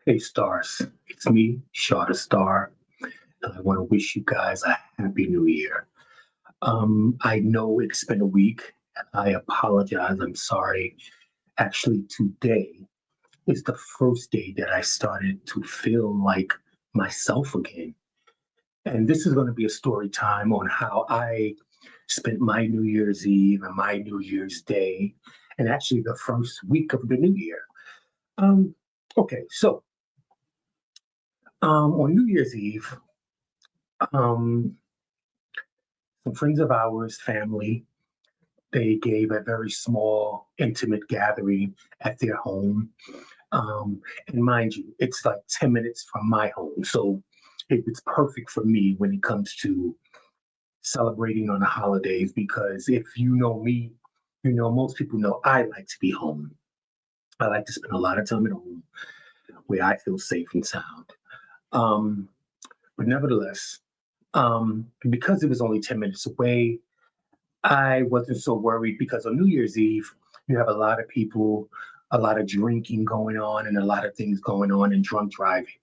Hey stars, it's me, Shada Star, and I want to wish you guys a happy new year. I know it's been a week, and I apologize. I'm sorry. Actually, today is the first day that I started to feel like myself again. And this is going to be a story time on how I spent my New Year's Eve and my New Year's Day, and actually the first week of the new year. Um, okay, so on New Year's Eve, um, some friends of ours, family, they gave a very small, intimate gathering at their home. And mind you, it's like 10 minutes from my home. So it's perfect for me when it comes to celebrating on the holidays because if you know me, you know, most people know I like to be home. I like to spend a lot of time at home where I feel safe and sound. Um, but nevertheless, because it was only 10 minutes away, I wasn't so worried because on New Year's Eve, you have a lot of people, a lot of drinking going on, and a lot of things going on, and drunk driving.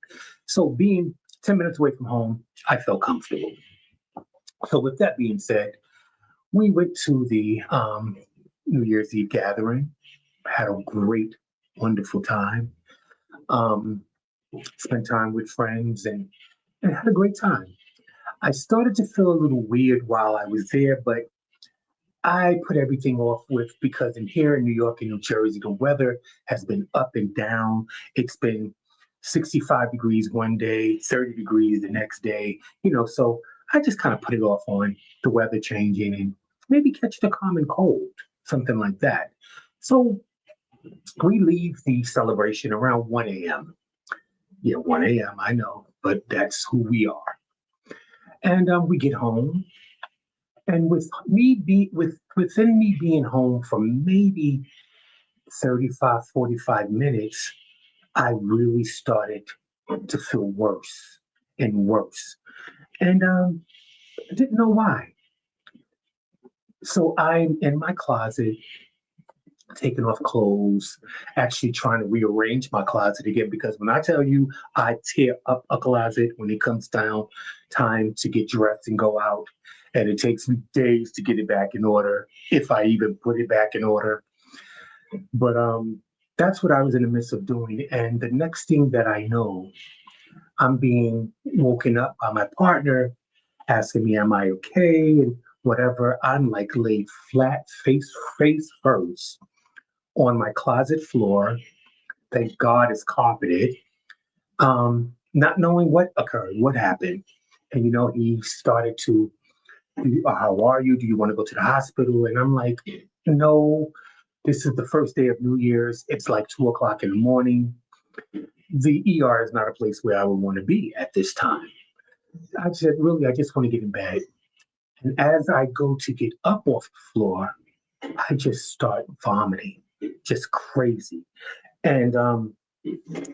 So, being 10 minutes away from home, I felt comfortable. So, with that being said, we went to the New Year's Eve gathering, had a great, wonderful time, um, spent time with friends, and had a great time. I started to feel a little weird while I was there, but I put everything off with because in here in New York and New Jersey, the weather has been up and down. It's been 65 degrees one day, 30 degrees the next day, so I just kind of put it off on the weather changing and maybe catch the common cold, something like that. So we leave the celebration around 1 a.m. Yeah, 1 a.m. I know, but that's who we are. And we get home, and within me being home for maybe 35, 45 minutes, I really started to feel worse and worse. And I didn't know why. So I'm in my closet, taking off clothes, actually trying to rearrange my closet again. Because when I tell you I tear up a closet when it comes down time to get dressed and go out, and it takes me days to get it back in order, if I even put it back in order. But that's what I was in the midst of doing. And the next thing that I know, I'm being woken up by my partner asking me, "Am I okay?" and whatever. I'm like laid flat, face first on my closet floor. Thank God it's carpeted. Not knowing what occurred, what happened. And he started to, how are you? Do you want to go to the hospital? And I'm like, no, this is the first day of New Year's. It's like 2 o'clock in the morning. The ER is not a place where I would want to be at this time. I said, really, I just want to get in bed. And as I go to get up off the floor, I just start vomiting, just crazy. And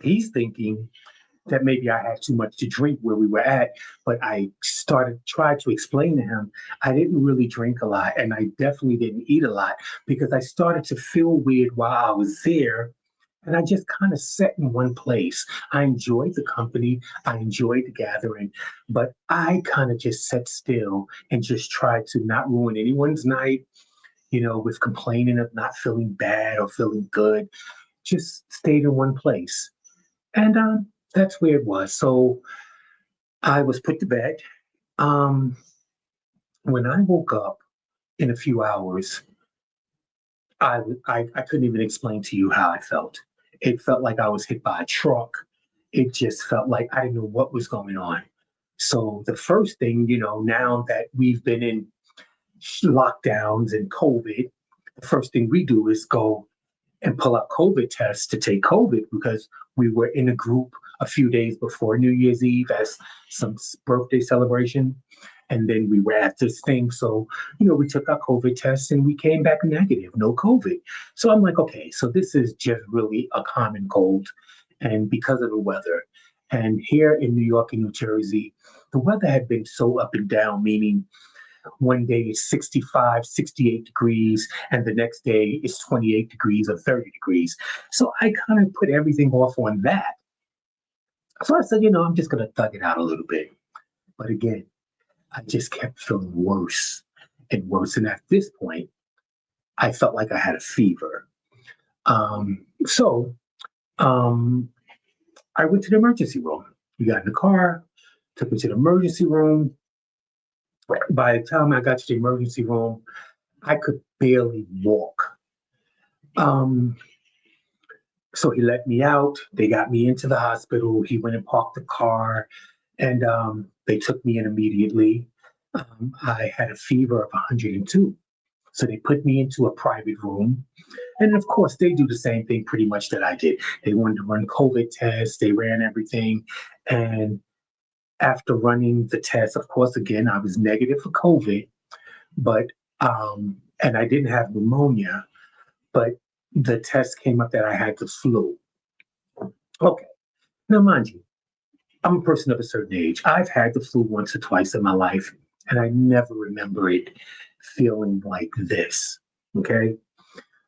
he's thinking that maybe I had too much to drink where we were at, but tried to explain to him I didn't really drink a lot and I definitely didn't eat a lot because I started to feel weird while I was there. And I just kind of sat in one place. I enjoyed the company, I enjoyed the gathering, but I kind of just sat still and just tried to not ruin anyone's night, with complaining of not feeling bad or feeling good. Just stayed in one place. And that's where it was. So I was put to bed. Um, when I woke up in a few hours, I couldn't even explain to you how I felt. It felt like I was hit by a truck. It just felt like I didn't know what was going on. So the first thing, now that we've been in lockdowns and COVID, the first thing we do is go and pull out COVID tests to take COVID because we were in a group a few days before New Year's Eve as some birthday celebration. And then we were at this thing. So, we took our COVID tests and we came back negative, no COVID. So I'm like, okay, so this is just really a common cold. And because of the weather. And here in New York and New Jersey, the weather had been so up and down, meaning one day it's 65, 68 degrees, and the next day it's 28 degrees or 30 degrees. So I kind of put everything off on that. So I said, I'm just going to thug it out a little bit. But again, I just kept feeling worse and worse. And at this point, I felt like I had a fever. So I went to the emergency room. We got in the car, took me to the emergency room. By the time I got to the emergency room, I could barely walk. Um, so he let me out. They got me into the hospital. He went and parked the car, and they took me in immediately. I had a fever of 102. So they put me into a private room. And of course, they do the same thing pretty much that I did. They wanted to run COVID tests, they ran everything. And after running the test, of course, again, I was negative for COVID, but, and I didn't have pneumonia, but the test came up that I had the flu. Okay. Now, mind you, I'm a person of a certain age. I've had the flu once or twice in my life, and I never remember it feeling like this. Okay.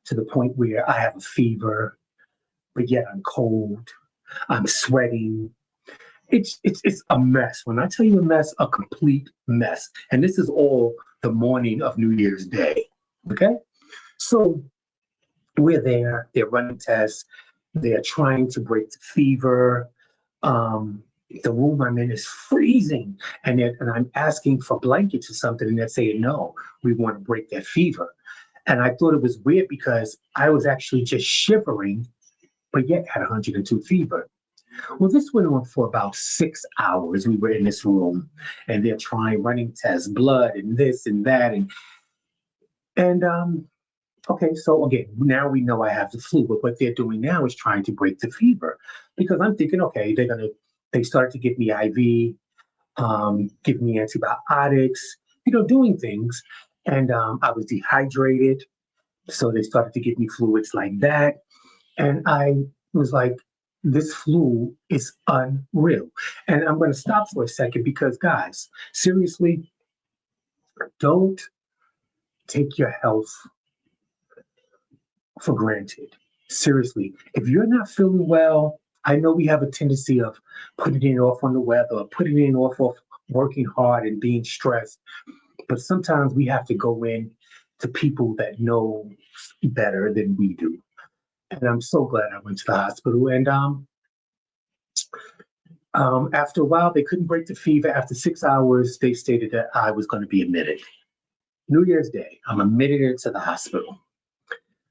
To the point where I have a fever, but yet I'm cold, I'm sweating. It's a mess. When I tell you a mess, a complete mess. And this is all the morning of New Year's Day. Okay? So we're there, they're running tests, they're trying to break the fever. Um, the room I'm in is freezing. And I'm asking for blankets or something, and they're saying, no, we want to break that fever. And I thought it was weird because I was actually just shivering, but yet had 102 fever. Well, this went on for about 6 hours. We were in this room and they're trying running tests, blood and this and that. And okay, so again, now we know I have the flu, but what they're doing now is trying to break the fever because I'm thinking, okay, they started to give me IV, give me antibiotics, doing things. And I was dehydrated. So they started to give me fluids like that. And I was like, this flu is unreal. And I'm going to stop for a second because, guys, seriously, don't take your health for granted. Seriously, if you're not feeling well, I know we have a tendency of putting it off on the weather, or putting it off of working hard and being stressed. But sometimes we have to go in to people that know better than we do. And I'm so glad I went to the hospital. And after a while, they couldn't break the fever. After 6 hours, they stated that I was going to be admitted. New Year's Day, I'm admitted into the hospital.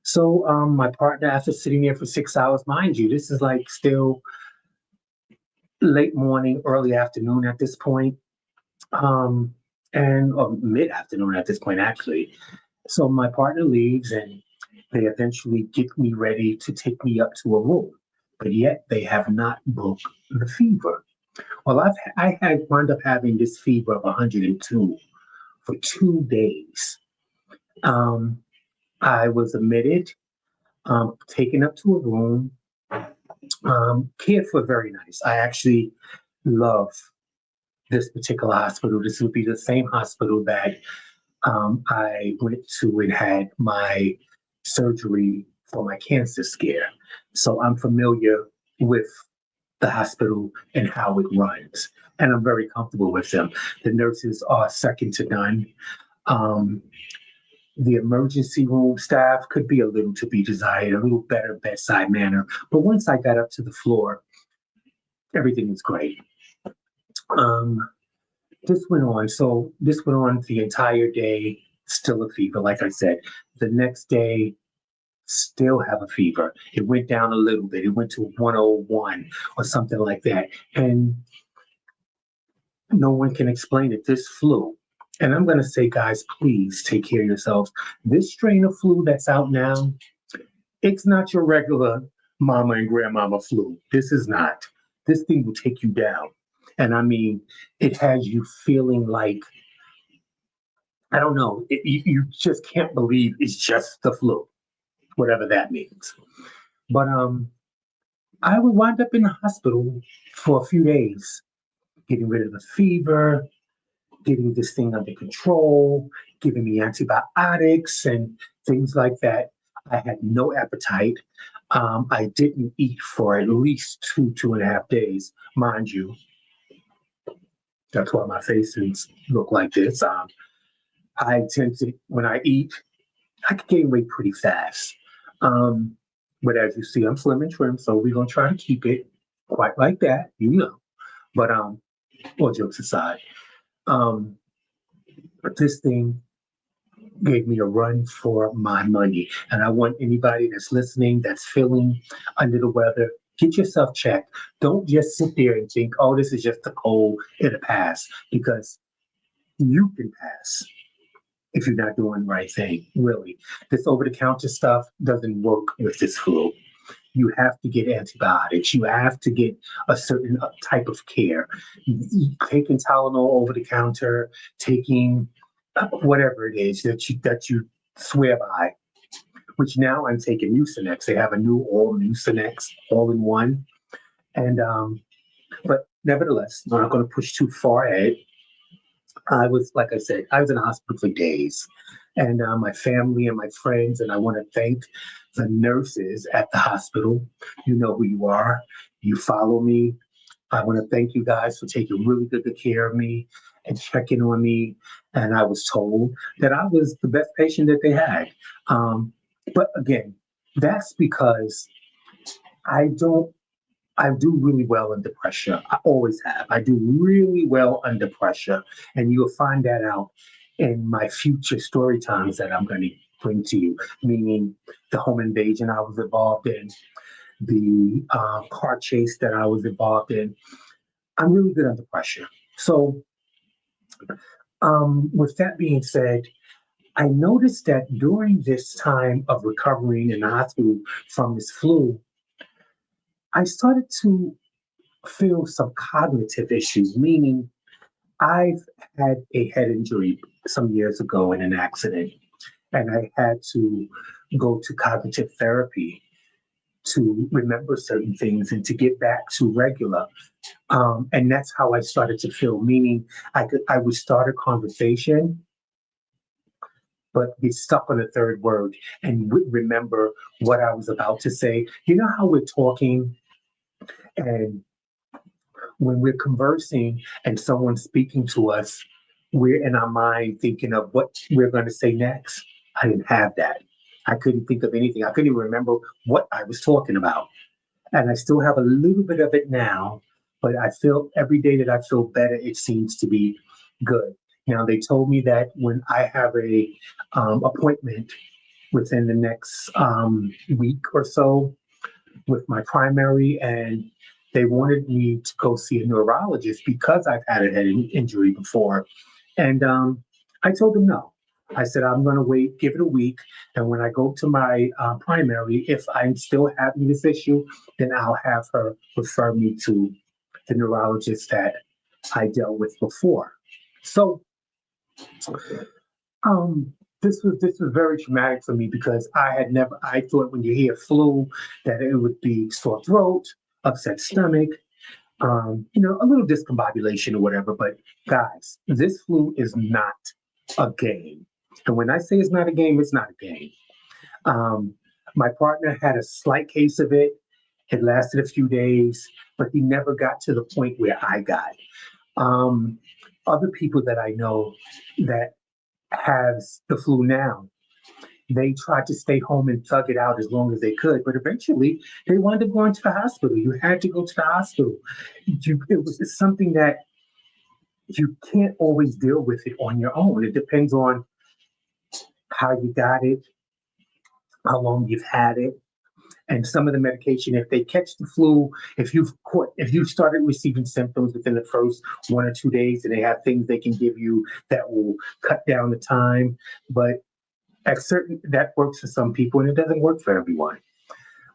So my partner, after sitting there for 6 hours, mind you, this is like still late morning, early afternoon at this point, um, and or mid afternoon at this point, actually. So my partner leaves, and they eventually get me ready to take me up to a room, but yet they have not booked the fever. Well, I had wound up having this fever of 102 for 2 days. Um, I was admitted, taken up to a room, cared for very nice. I actually love this particular hospital. This would be the same hospital that I went to and had my surgery for my cancer scare. So I'm familiar with the hospital and how it runs. And I'm very comfortable with them. The nurses are second to none. Um, the emergency room staff could be a little to be desired, a little better bedside manner. But once I got up to the floor, everything was great. Um, this went on. So this went on the entire day, still a fever, like I said. The next day, still have a fever. It went down a little bit. It went to 101 or something like that. And no one can explain it. This flu. And I'm going to say, guys, please take care of yourselves. This strain of flu that's out now, it's not your regular mama and grandmama flu. This is not. This thing will take you down. And I mean, it has you feeling like, I don't know, you just can't believe it's just the flu, whatever that means. But I would wind up in the hospital for a few days, getting rid of the fever, getting this thing under control, giving me antibiotics and things like that. I had no appetite. I didn't eat for at least 2.5 days. Mind you, that's why my faces look like this. I tend to, when I eat, I can gain weight pretty fast. Um, but as you see, I'm slim and trim, so we're gonna try to keep it quite like that, you know. But all jokes aside, um, but this thing gave me a run for my money. And I want anybody that's listening, that's feeling under the weather, get yourself checked. Don't just sit there and think, oh, this is just a cold, it'll pass, because you can pass if you're not doing the right thing, really. This over the counter stuff doesn't work with this flu. You have to get antibiotics. You have to get a certain type of care. Taking Tylenol over the counter, taking whatever it is that you swear by. Which now I'm taking Mucinex. They have a new all Mucinex all in one, and but nevertheless, I'm not going to push too far ahead. I was, like I said, I was in the hospital for days, and my family and my friends, and I want to thank the nurses at the hospital. You know who you are. You follow me. I want to thank you guys for taking really good care of me and checking on me. And I was told that I was the best patient that they had. Um, but again, that's because I don't I do really well under pressure. I always have. I do really well under pressure. And you'll find that out in my future story times that I'm going to bring to you, meaning the home invasion I was involved in, the car chase that I was involved in. I'm really good under pressure. So, with that being said, I noticed that during this time of recovering in the hospital from this flu, I started to feel some cognitive issues, meaning I've had a head injury some years ago in an accident, and I had to go to cognitive therapy to remember certain things and to get back to regular. And that's how I started to feel, meaning I would start a conversation, but get stuck on the third word and would remember what I was about to say. You know how we're talking and when we're conversing and someone's speaking to us, we're in our mind thinking of what we're going to say next. I didn't have that. I couldn't think of anything. I couldn't even remember what I was talking about. And I still have a little bit of it now, but I feel every day that I feel better, it seems to be good. Now, they told me that when I have a appointment within the next week or so, with my primary, and they wanted me to go see a neurologist because I've had a head injury before. And I told them no. I said, I'm going to wait, give it a week. And when I go to my primary, if I'm still having this issue, then I'll have her refer me to the neurologist that I dealt with before. So um, this was very traumatic for me because I thought when you hear flu that it would be sore throat, upset stomach, a little discombobulation or whatever. But guys, this flu is not a game. And when I say it's not a game, it's not a game. Um, my partner had a slight case of it. It lasted a few days, but he never got to the point where I got. Um, Other people that I know that has the flu now. They tried to stay home and thug it out as long as they could, but eventually they wound up going to the hospital. You had to go to the hospital. It's something that you can't always deal with it on your own. It depends on how you got it, how long you've had it, and some of the medication. If they catch the flu, if you've started receiving symptoms within the first 1 or 2 days, and they have things they can give you that will cut down the time, but at certain that works for some people and it doesn't work for everyone.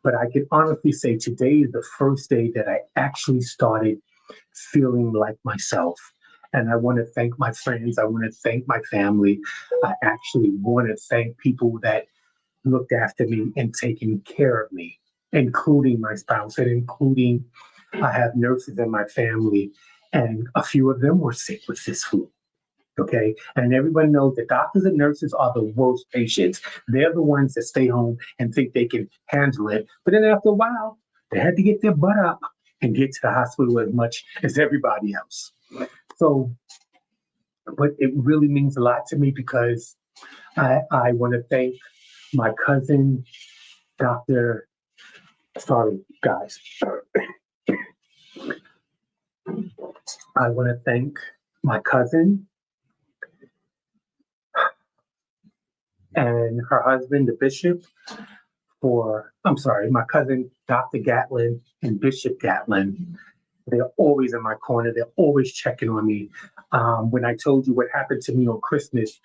But I can honestly say today is the first day that I actually started feeling like myself. And I want to thank my friends. I want to thank my family. I actually want to thank people that looked after me and taken care of me, including my spouse and including I have nurses in my family, and a few of them were sick with this flu. Okay. And everyone knows that doctors and nurses are the worst patients. They're the ones that stay home and think they can handle it. But then after a while, they had to get their butt up and get to the hospital as much as everybody else. So, but it really means a lot to me because I want to thank my cousin, Dr. Sorry, guys. I want to thank my cousin and her husband, the bishop, I'm sorry, my cousin, Dr. Gatlin and Bishop Gatlin. They're always in my corner. They're always checking on me. When I told you what happened to me on Christmas,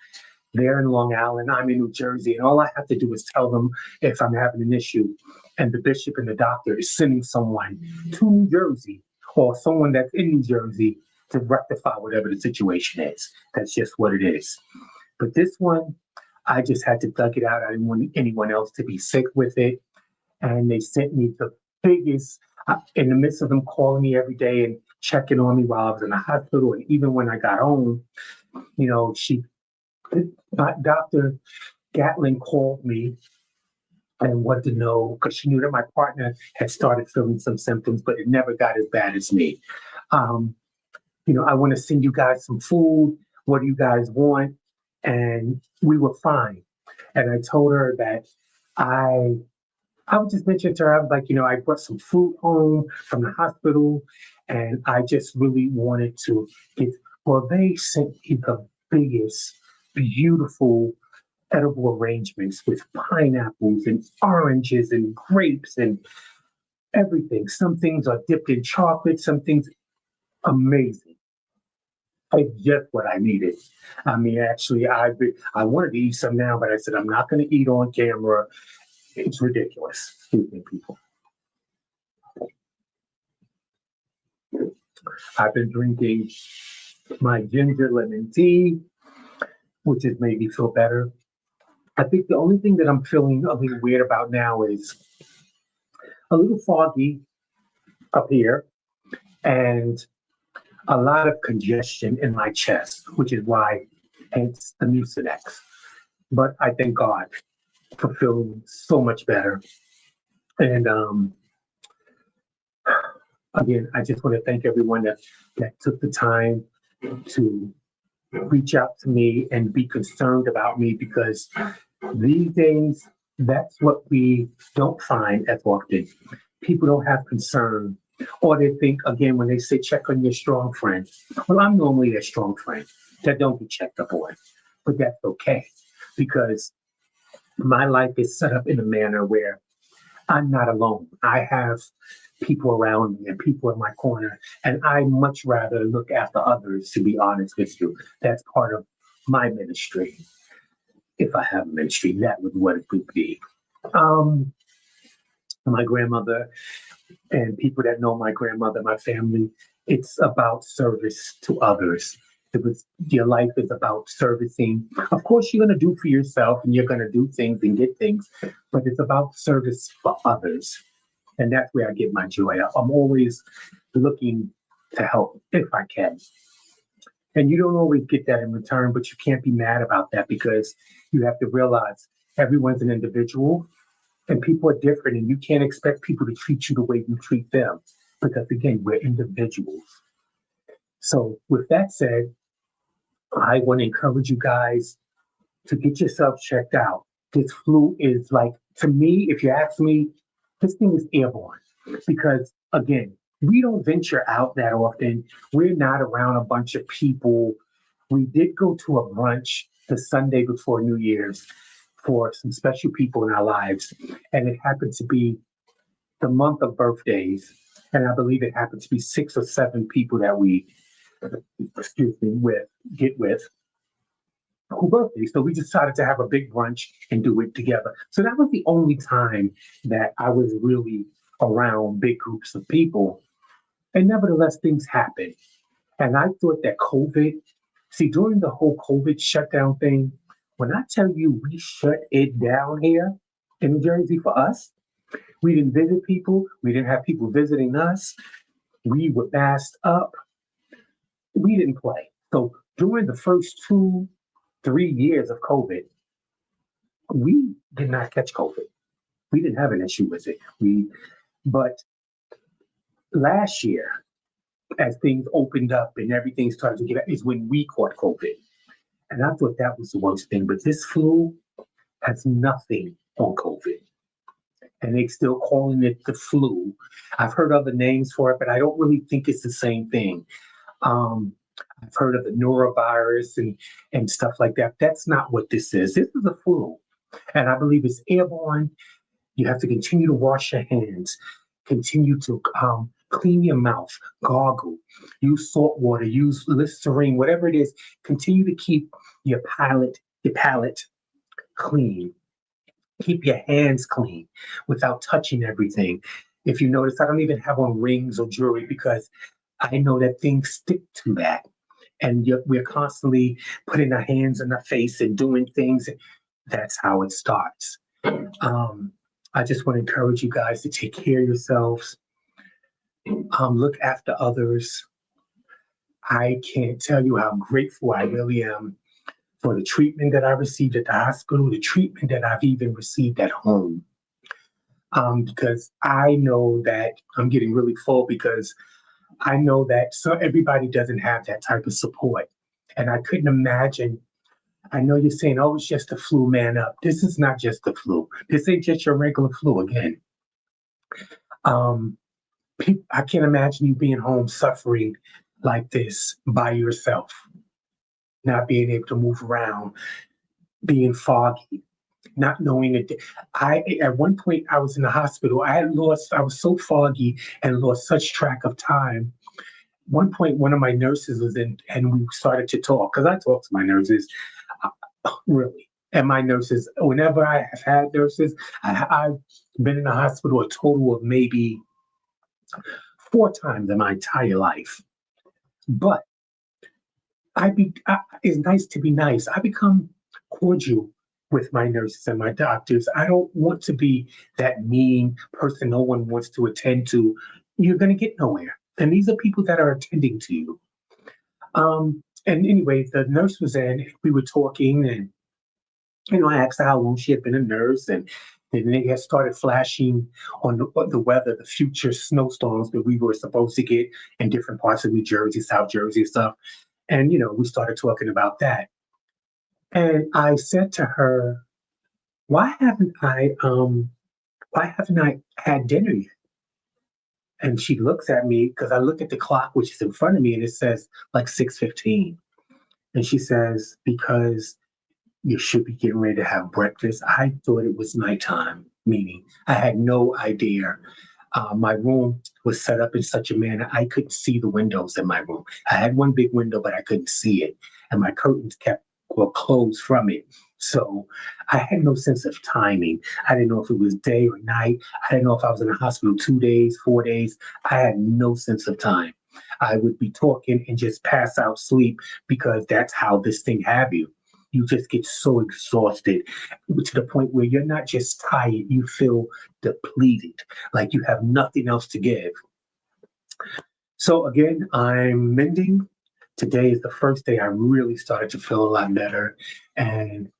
they're in Long Island, I'm in New Jersey, and all I have to do is tell them if I'm having an issue. And the bishop and the doctor is sending someone to New Jersey or someone that's in New Jersey to rectify whatever the situation is. That's just what it is. But this one, I just had to thug it out. I didn't want anyone else to be sick with it. And they sent me the biggest, in the midst of them calling me every day and checking on me while I was in the hospital. And even when I got home, Dr. Gatlin called me and wanted to know because she knew that my partner had started feeling some symptoms, but it never got as bad as me. I want to send you guys some food. What do you guys want? And we were fine. And I told her that I would just mention to her, I was like, I brought some food home from the hospital and I just really wanted to they sent me the biggest, beautiful edible arrangements with pineapples and oranges and grapes and everything. Some things are dipped in chocolate, some things amazing. It's just what I needed. I mean, actually, I wanted to eat some now, but I said I'm not going to eat on camera. It's ridiculous. Excuse me, people. I've been drinking my ginger lemon tea, which has made me feel better. I think the only thing that I'm feeling a little weird about now is a little foggy up here and a lot of congestion in my chest, which is why hence the Mucinex. But I thank God for feeling so much better. And again, I just want to thank everyone that took the time to reach out to me and be concerned about me because these days, that's what we don't find as often. People don't have concern, or they think, again, when they say check on your strong friend, well, I'm normally a strong friend that don't be checked up on, but that's okay because my life is set up in a manner where I'm not alone. I have people around me and people in my corner, and I much rather look after others, to be honest with you. That's part of my ministry. If I have a ministry, that would what it would be. My grandmother and people that know my grandmother, my family, it's about service to others. Your life is about servicing. Of course, you're going to do for yourself and you're going to do things and get things, but it's about service for others. And that's where I get my joy. I'm always looking to help if I can. And you don't always get that in return, but you can't be mad about that because you have to realize everyone's an individual and people are different and you can't expect people to treat you the way you treat them because again, we're individuals. So with that said, I want to encourage you guys to get yourself checked out. This flu is like, to me, if you ask me, this thing is airborne because again, we don't venture out that often. We're not around a bunch of people. We did go to a brunch the Sunday before New Year's for some special people in our lives. And it happened to be the month of birthdays. And I believe it happened to be 6 or 7 people that we, get with who birthdays. So we decided to have a big brunch and do it together. So that was the only time that I was really around big groups of people. And nevertheless, things happen. And I thought that during the whole COVID shutdown thing, when I tell you we shut it down here in New Jersey for us, we didn't visit people. We didn't have people visiting us. We were masked up. We didn't play. So during the first 2, 3 years of COVID, we did not catch COVID. We didn't have an issue with it. But last year, as things opened up and everything started to get, is when we caught COVID. And I thought that was the worst thing. But this flu has nothing on COVID. And they still calling it the flu. I've heard other names for it, but I don't really think it's the same thing. Um, I've heard of the norovirus and stuff like that. That's not what this is. This is a flu. And I believe it's airborne. You have to continue to wash your hands, continue to clean your mouth, gargle, use salt water, use Listerine, whatever it is. Continue to keep your palate clean. Keep your hands clean without touching everything. If you notice, I don't even have on rings or jewelry because I know that things stick to that. And we're constantly putting our hands on our face and doing things. That's how it starts. I just want to encourage you guys to take care of yourselves, look after others. I can't tell you how grateful I really am for the treatment that I received at the hospital, the treatment that I've even received at home. Because I know that I'm getting really full because I know that so everybody doesn't have that type of support. And I couldn't imagine. I know you're saying, oh, it's just the flu, man up. This is not just the flu. This ain't just your regular flu again. Um, I can't imagine you being home suffering like this by yourself, not being able to move around, being foggy, not knowing it. At one point I was in the hospital. I was so foggy and lost such track of time. One point, one of my nurses was in, and we started to talk because I talk to my nurses, really. And my nurses, whenever I have had nurses, I've been in the hospital a total of maybe 4 times in my entire life. But it's nice to be nice. I become cordial with my nurses and my doctors. I don't want to be that mean person no one wants to attend to. You're going to get nowhere. And these are people that are attending to you. And anyway, the nurse was in, we were talking, and I asked her how long she had been a nurse, and then they had started flashing on the weather, the future snowstorms that we were supposed to get in different parts of New Jersey, South Jersey, and stuff. And we started talking about that. And I said to her, "Why haven't I had dinner yet?" And she looks at me because I look at the clock, which is in front of me, and it says like 6:15. And she says, "Because you should be getting ready to have breakfast." I thought it was nighttime, meaning I had no idea. My room was set up in such a manner I couldn't see the windows in my room. I had one big window, but I couldn't see it, and my curtains were closed from it. So I had no sense of timing. I didn't know if it was day or night. I didn't know if I was in the hospital 2 days, 4 days. I had no sense of time. I would be talking and just pass out sleep because that's how this thing have you. You just get so exhausted to the point where you're not just tired, you feel depleted, like you have nothing else to give. So again, I'm mending. Today is the first day I really started to feel a lot better, and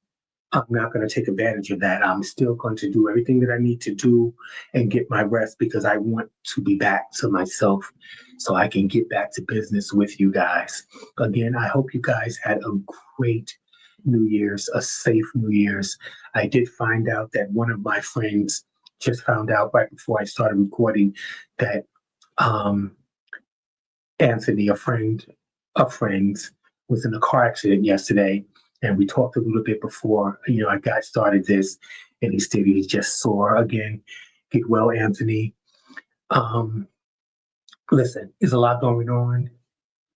I'm not going to take advantage of that. I'm still going to do everything that I need to do and get my rest because I want to be back to myself so I can get back to business with you guys. Again, I hope you guys had a great New Year's, a safe New Year's. I did find out that one of my friends just found out right before I started recording that um, Anthony, a friend of friends, was in a car accident yesterday. And we talked a little bit before, I got started this, and he stated he just saw again. Get well, Anthony. Um, Listen, there's a lot going on.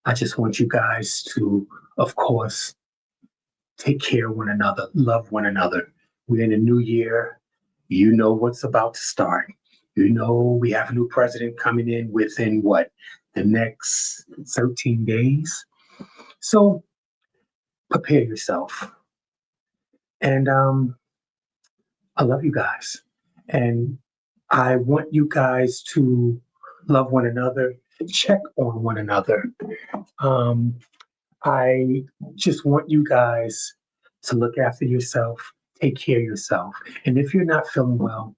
I just want you guys to, of course, take care of one another, love one another. We're in a new year. You know what's about to start. We have a new president coming in within the next 13 days. So prepare yourself. And I love you guys. And I want you guys to love one another, check on one another. Um, I just want you guys to look after yourself, take care of yourself. And if you're not feeling well,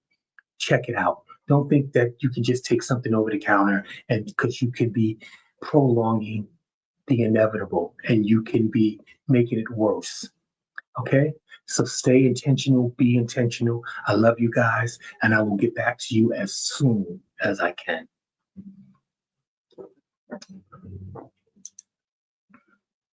check it out. Don't think that you can just take something over the counter and because you could be prolonging the inevitable and you can be making it worse. Okay? So stay intentional, be intentional. I love you guys, and I will get back to you as soon as I can.